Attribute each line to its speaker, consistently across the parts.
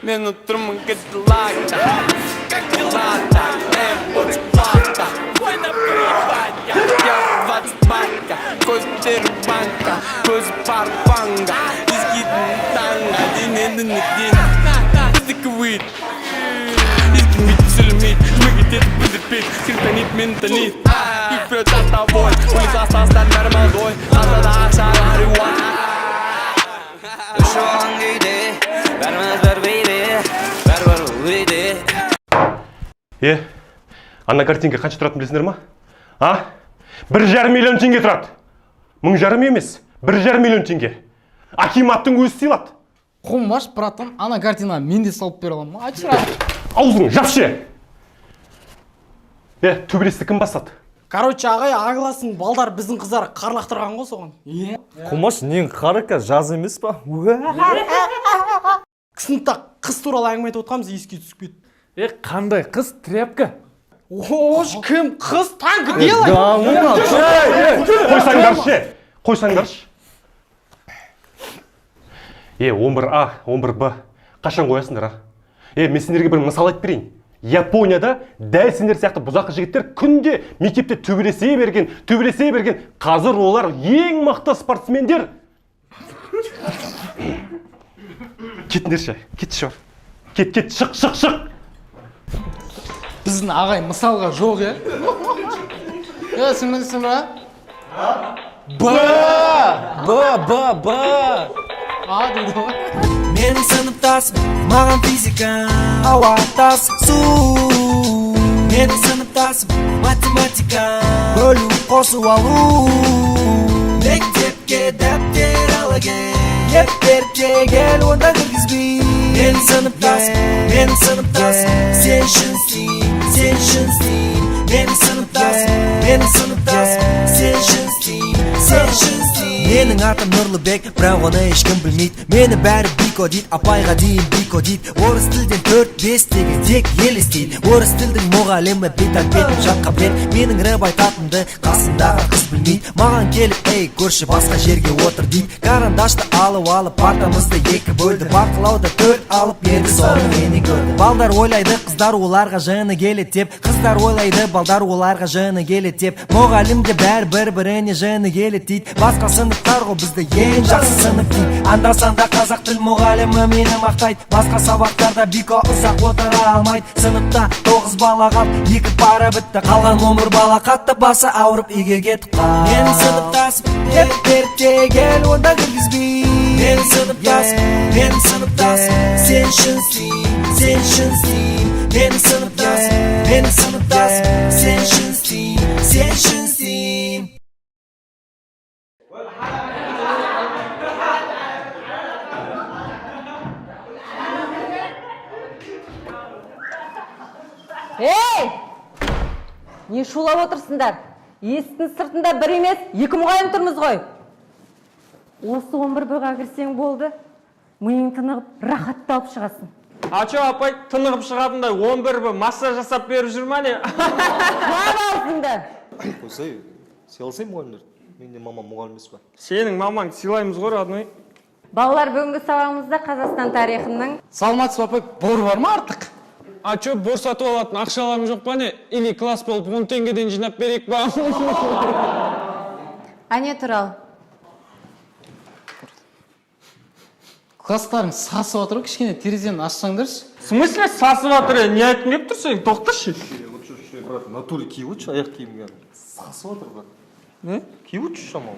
Speaker 1: мен отырмын кадиллакта как дела-то вот плата я ватбанка көздері банка көзі парфанга ескидің таңға дененің ден біздікі выйд ескімейді сөйлемейді жмегетеді білдірпейді скриптонит ментонит и вперед за тобой улица осталась нормалдой қалтада ақшалар
Speaker 2: Шоған күйде бәріміз бір бейде бәрібір үйде.
Speaker 3: Ана картинка қанша тұратын білесіңдер ма? 1,5 миллион теңге тұрады. 1,5 емес, 1,5 миллион теңге. Акиматтың өзі сыйлады.
Speaker 4: Қомаш, братан, ана картина мен де салып бере аламын. Айтшы рас.
Speaker 3: Аузың жапшы. Төбелесті кім бастады?
Speaker 4: Короче, ағай, ағыласың балдар біздің қыздар қарлақтырған ғой соған.
Speaker 5: Қомаш, нең қарыка жаз емес па?
Speaker 4: Сыныпта қыз туралы әңгіме айтып отқанбыз, еске түсіп кетті.
Speaker 5: Қандай қыз тряпка?
Speaker 4: Ош, кім қыз танкі делай?
Speaker 3: Қойсаңдаршы. 11А, 11Б. Қашан қоясыңдар, мен сендерге бір мысал айтып берейін. Японияда дәл сендер сияқты бұзақы жігіттер күнде мектепте төбелесе берген. Қазір олар ең мықты спортсмендер. Кетіңдерші, кетші бар. Кет, шық.
Speaker 4: Біздің ағай мысалға жоқ, сіңмейсің ба?
Speaker 5: Ба.
Speaker 4: Дейді ғой.
Speaker 2: Менің сыныптасым, маған физика, ауа тас, су. Менің сыныптасым, математика, бөлу, қосу алу. Мектепке дәптер ала кел, ептерке кел, онда кіргізбей. Менің сыныптасым, сен үшін істейм. Менің сыныптасым, сен үшін істейм. Менің атым Нұрлыбек, бірақ оны ешкім білмейді. Мені бәрі Бико дейді, апайға дейін Бико дейді. Орыс тілден 4-5 деген тек ел естейді. Орыс тілдің мұғалімі бет-бетім жатқа білет. Менің рэп айтатынды қасындағы қыз білмейді. Маған келіп, көрші басқа жерге отыр дейді. Карандашты алып партамызды 2 бөлді. Бақылауды 4 алып берді, соны мені көрді. Балдар ойлайды, қыздар оларға жаны келет деп. Қыздар ойлайды, балдар оларға жаны келет деп. Мұғалімге бәрі бір-біріне жаны келет дейді. Басқа сыныптар ғой бізді ең жақсы сынып дейді. Анда-санда қазақ тіл мұғалімі мені мақтайды. Басқа сабақтарда Бико ұзақ отыра алмайды. Сыныпта 9 бала қалды, 2 пара бітті. Қалған 11 бала қатты басы ауырып үйге кетіп қалды. Менің сыныптасым, ептерке кел, онда кіргізбей. Менің сыныптасым, сен үшін істейм. Менің сыныптасым, сен үшін істейм.
Speaker 6: Не шулап отырсыңдар? Есіктің сыртында бір емес, 2 мұғалім тұрмыз ғой. Осы 11Б-ға кірсең болды, миың тынығып, рахатталып шығасың.
Speaker 7: Ачо апай, тынығып шығатындай 11Б массаж жасап беріп жүр ма не?
Speaker 6: Қуап алсыңды.
Speaker 5: Қойсай, сыйласай мұғалімдер. Менде мамам мұғалім емес па?
Speaker 7: Сенің мамаң сыйлаймыз ғой, родной.
Speaker 6: Балалар, бүгінгі сабағымызда Қазақстан тарихының...
Speaker 4: Саламатсыз ба, апай, бор бар ма артық?
Speaker 7: Ачо, бор сатып алатын ақшаларым жоқ па не? Или класс болып 10 теңгеден жинап берейік ба?
Speaker 6: Әне турал.
Speaker 4: Класстарың сасып отыр, кішкене терезені ашсаңдаршы.
Speaker 7: В смысле сасып отыр? Не айтып кеп тұрсың? Тоқташы.
Speaker 5: Брат, натуре киіп өтші, аяқ киімге. Сасып отыр, брат.
Speaker 7: Не?
Speaker 5: Киіп өтші шамал.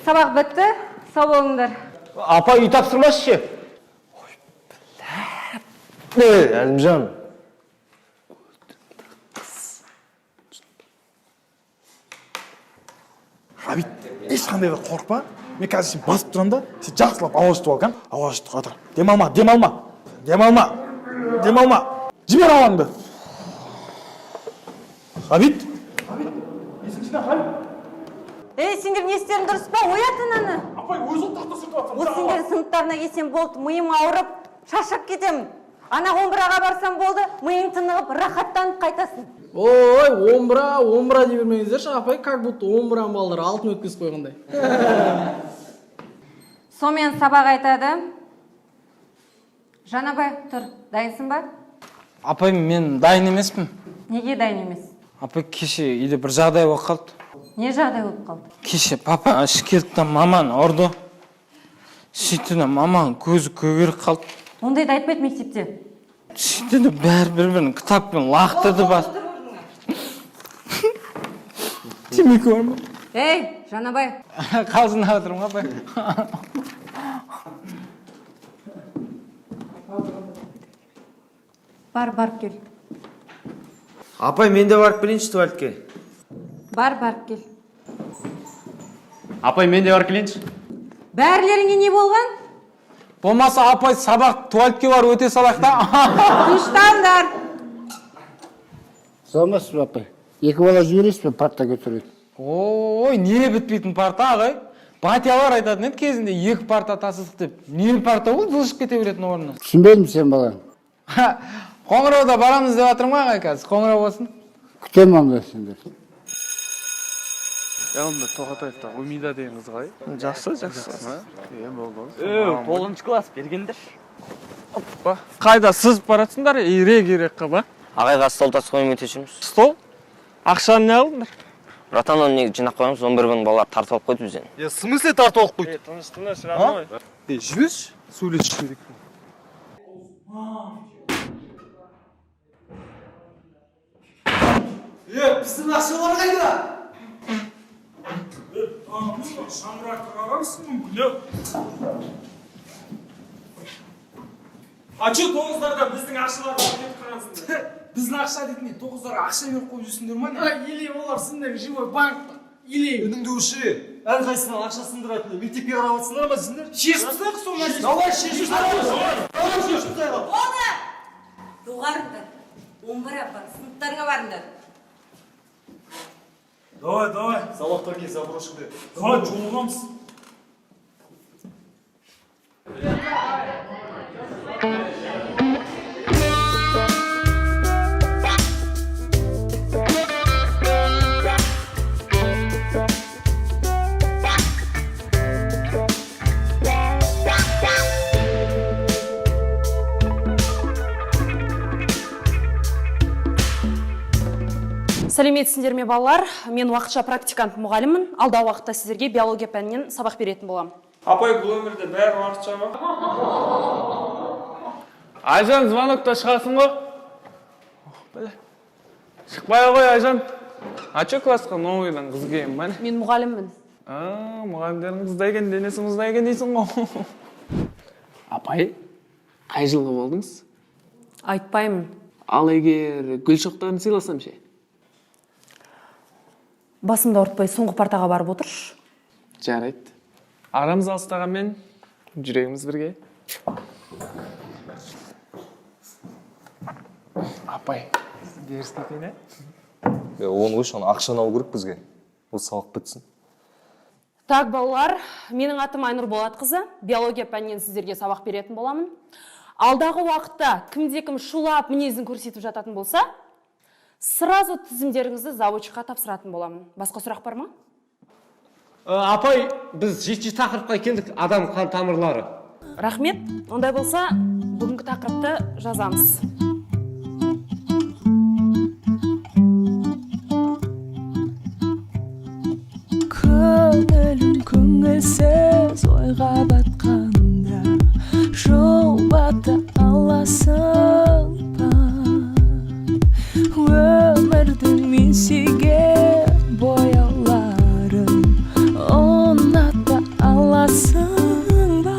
Speaker 6: Сабақ бітті, сау болыңдар.
Speaker 5: Апа, үй тапсырмашы ше. Ой, біләп. Әлімжан.
Speaker 8: Ғабит, ешқандай да қорқпа. Мен қазір сен басып тұрам да, сен жақсылап ауа жұтып алған. Ауа жұтып қатыр. Демалма. Жібер ауаңды. Ғабит.
Speaker 6: Сендер сендер не істерің дұрыс па? Оят ананы.
Speaker 8: Апай, өзің тақта сүртіп жатсам.
Speaker 6: Ол сендер сыныптарына келсем болды, миым ауырып, шаршап кетемін. Ана 11-ға барсам болды, миың тынығып, рахаттанып қайтасың.
Speaker 4: Ой, 11 дей бермеңіздерші, апай, как будто 11 балдар алтын өткізіп қойғандай.
Speaker 6: Сонымен сабақ айтады. Жанабай, тұр, дайынсың ба?
Speaker 7: Апай, мен дайын емеспін.
Speaker 6: Неге дайын емес?
Speaker 7: Апай, кеше үйде бір жағдай болып қалды.
Speaker 6: Не жағдай болып қалды?
Speaker 7: Кеше папа іші келді да маманы ұрды. Сөйтті де маманың көзі көгеріп қалды.
Speaker 6: Ондайды айтпайды мектепте.
Speaker 7: Сөйтті де бәрі бір-бірін кітаппен лақтырды бас. Темекі бар ма?
Speaker 6: Ей, Жанабай.
Speaker 7: Қалжыңдап отырмын апай.
Speaker 6: Барып кел.
Speaker 5: Апай, мен де барып келейінші туалетке.
Speaker 6: Барып кел.
Speaker 5: Апай, мен де барып келейінші.
Speaker 6: Бәрілеріңе не болған?
Speaker 7: Болмаса апай сабақ туалетке бар өте салақта.
Speaker 6: Тыныштаңдар.
Speaker 9: Саламатсыз ба апай? Екі бала жібересіз бе парта көтереді?
Speaker 7: Ой, не бітпейтін парта ағай. Батялар айтатын еді кезінде екі парта тасыдық деп. Не парта ол жылышып кете беретін орнына.
Speaker 9: Түсінбедім сен балаң.
Speaker 7: Қоңырауда барамыз деп жатырмын ағай қазір. Қоңырау болсын.
Speaker 9: Күтемін онда сендер.
Speaker 5: Онда Тоғатаевта Умида деген қыз ғой. Жақсы. болды.
Speaker 10: Тоғызыншы класс бергендер.
Speaker 7: Оппа. Қайда сызып баратсыңдар? Ирек қаба.
Speaker 10: Ағайға стол тасып қоймай өтешіміз.
Speaker 7: Стол? Ақшаны не алдыңдар?
Speaker 10: Братан, оны жинақ қойымыз, 11 балалар тартып алып қойды бізден.
Speaker 5: В смысле тартып алып қойды?
Speaker 7: Тыныш, рамой.
Speaker 5: Жүреш, сөйлесіш керек.
Speaker 8: Біздің ақшалар қайда? Шаңырақ қарарсың мүмкін, А че тоғыздарда біздің ақшаларды кетіп қарансыңдар? Біздің ақша дейтін тоғыздарға ақша беріп қойып жүрсіңдер ма не?
Speaker 4: Или олар сендер живой банк па? Или...
Speaker 5: Үніңді өші. Әрқайсынан ақша сындыратыны мектепке қарап отырсыңдар ма сіздер?
Speaker 4: Шешіп тастайық сол нәрсе.
Speaker 5: Давай шешіп тастайық.
Speaker 6: Болды! Доғарыңдар. 11 апа, сыныптарыңа барыңдар.
Speaker 8: Давай.
Speaker 5: Сабақтар кел, заброшкаде.
Speaker 8: Давай, жолығамыз.
Speaker 11: Сәлеметсіңдер ме балалар? Мен уақытша практикант мұғаліммін. Алдағы уақытта сіздерге биология пәнінен сабақ беретін боламын.
Speaker 7: Апай, бұл өмірде бәрі уақытша ма? Айжан, звонокта шығасың ғой? Шықпай ғой, Айжан. Ачо классқа новыйдан қыз келген ба?
Speaker 11: Мен мұғаліммін.
Speaker 7: Мұғалімдердің қыздай екен, денесі мұздай екен дейсің ғой.
Speaker 12: Апай, қай жылғы болдыңыз?
Speaker 11: Айтпаймын.
Speaker 12: Ал егер гүл шоқтарын сыйласам ше?
Speaker 11: Басымды ауыртпай соңғы партаға барып отыршы.
Speaker 12: Жарайды.
Speaker 7: Арамыз алыстағанмен жүрегіміз бірге.
Speaker 12: Апай, деріс кетейін,
Speaker 5: Оны өш, оны ақшаны алу керек бізге. Ол сабақ бітсін.
Speaker 11: Так, балалар, менің атым Айнұр Болатқызы. Биология пәнінен сіздерге сабақ беретін боламын. Алдағы уақытта кімде-кім шулап мінезін көрсетіп жататын болса, сразу тізімдеріңізді заводчикқа тапсыратын боламын. Басқа сұрақ бар ма?
Speaker 3: Апай, біз жетінші тақырыпқа келдік, адам қан тамырлары.
Speaker 11: Рахмет. Ондай болса, бүгінгі тақырыпты жазамыз.
Speaker 13: Көңілім көңілсіз ойға батқанда жол бата аласың ба? Өмірдің мен сүйген бояуларын ұната аласың ба?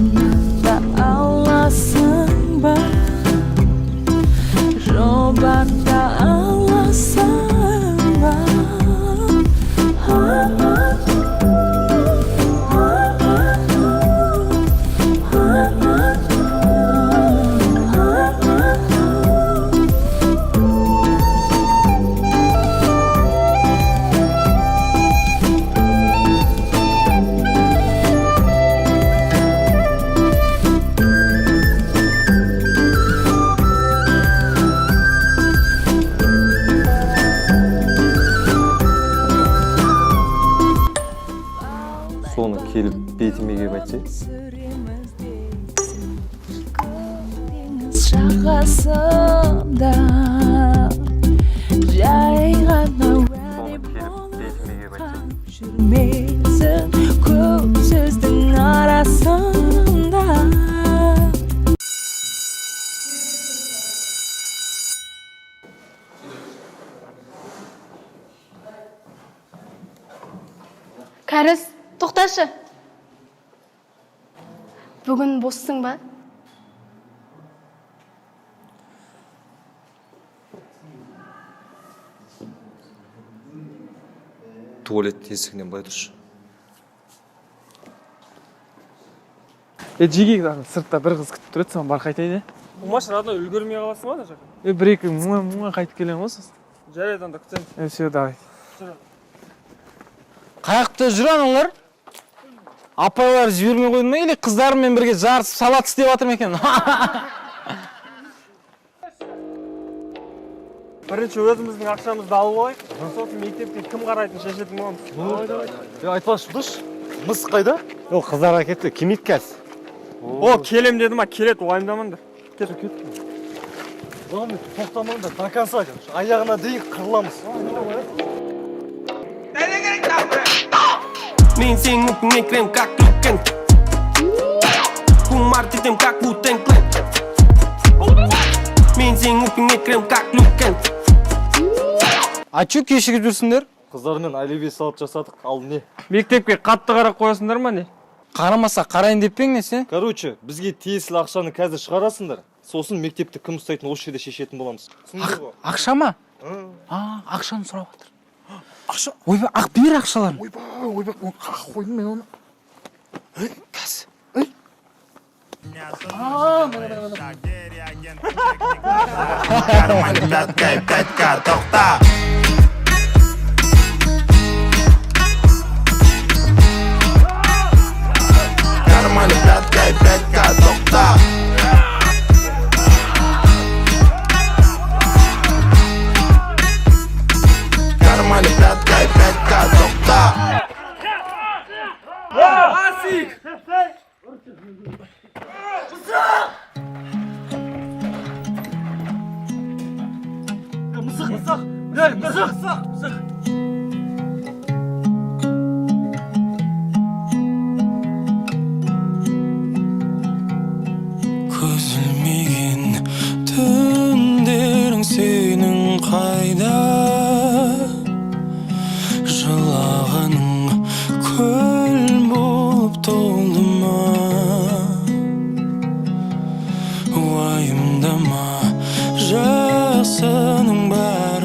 Speaker 13: Ұната аласың ба? Жол бата
Speaker 3: айтсай.
Speaker 13: жағасында жай ғана жүрмесін көп сөздің арасында.
Speaker 11: Кәріс, тоқташы. Бүгін боссың ба?
Speaker 5: Туалет есігінен былай тұршы.
Speaker 7: Жеге сыртта бір қыз күтіп тұрады, соған бар қайтайды. Умаш радо үлгермей қаласың ба да жақын? Бір-екі мұңа қайтып келем ғой сосын. Жарайды, онда күтеміз. Все, давай.
Speaker 4: Қаяқта жүр аналар? Апайлар жібермей қойды ма, или қыздарымен бірге жарысып салат істеп жатыр ма екен?
Speaker 7: Бірінші өзіміздің ақшамызды алып алайық. Сосын мектепте кім қарайтын шешетін боламыз.
Speaker 8: Айтпашы дұрыс. Мыс қайда?
Speaker 3: Ол қыздарға кетті, кемейді кәз.
Speaker 7: О, келем деді ма, келет, уайымдамаңдар. Кет.
Speaker 8: Тоқтамаңдар, до конца. Аяғына дейін қырыламыз.
Speaker 1: Мен сен өпіңе крем как люкен. Кумар тетем как бутен клен. Мен сен өпіңе крем как люкен.
Speaker 4: А чё кешігіп жүрсіңдер?
Speaker 8: Қыздармен алиби салып жасадық, ал не?
Speaker 7: Мектепке қатты қарап қоясыңдар ма не?
Speaker 4: Қарамаса қарайын деп пең не сен?
Speaker 8: Короче, бізге тиесілі ақшаны қазір шығарасыңдар. Сосын мектепті кім ұстайтын осы жерде шешетін боламыз.
Speaker 4: Ақша ма? Ақшаны сұрап жатыр. Ақша? Ойбай, бер ақшаларын.
Speaker 8: Ойбай, қойдым мен оны.
Speaker 4: Кәз.
Speaker 1: Карманы пяткой, 5К, тоқта. Карманы пяткой, 5К, тоқта. Асик!
Speaker 8: Мысық.
Speaker 1: Көзілмеген түндерің сенің қайда? Жылағаның көл болып толды ма? Уайымдама, жақсының бар.